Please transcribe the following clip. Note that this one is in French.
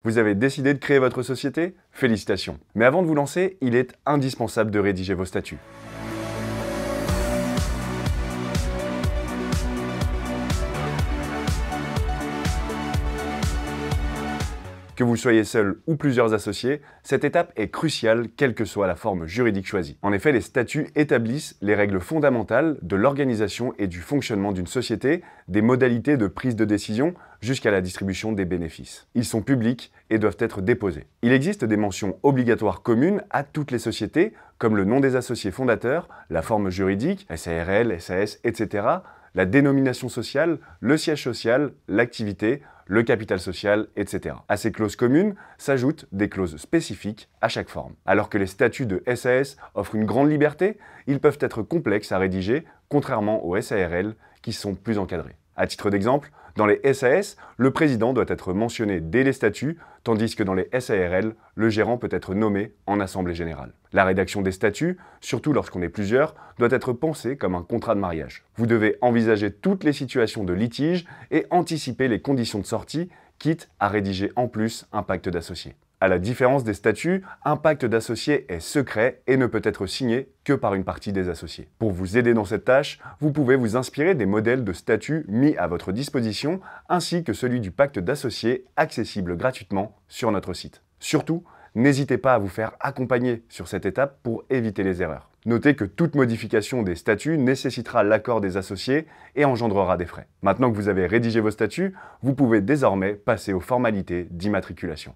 Vous avez décidé de créer votre société? Félicitations. Mais avant de vous lancer, il est indispensable de rédiger vos statuts. Que vous soyez seul ou plusieurs associés, cette étape est cruciale quelle que soit la forme juridique choisie. En effet, les statuts établissent les règles fondamentales de l'organisation et du fonctionnement d'une société, des modalités de prise de décision jusqu'à la distribution des bénéfices. Ils sont publics et doivent être déposés. Il existe des mentions obligatoires communes à toutes les sociétés, comme le nom des associés fondateurs, la forme juridique, SARL, SAS, etc., la dénomination sociale, le siège social, l'activité, le capital social, etc. À ces clauses communes s'ajoutent des clauses spécifiques à chaque forme. Alors que les statuts de SAS offrent une grande liberté, ils peuvent être complexes à rédiger, contrairement aux SARL qui sont plus encadrés. À titre d'exemple, dans les SAS, le président doit être mentionné dès les statuts, tandis que dans les SARL, le gérant peut être nommé en assemblée générale. La rédaction des statuts, surtout lorsqu'on est plusieurs, doit être pensée comme un contrat de mariage. Vous devez envisager toutes les situations de litige et anticiper les conditions de sortie, quitte à rédiger en plus un pacte d'associés. À la différence des statuts, un pacte d'associés est secret et ne peut être signé que par une partie des associés. Pour vous aider dans cette tâche, vous pouvez vous inspirer des modèles de statuts mis à votre disposition, ainsi que celui du pacte d'associés accessible gratuitement sur notre site. Surtout, n'hésitez pas à vous faire accompagner sur cette étape pour éviter les erreurs. Notez que toute modification des statuts nécessitera l'accord des associés et engendrera des frais. Maintenant que vous avez rédigé vos statuts, vous pouvez désormais passer aux formalités d'immatriculation.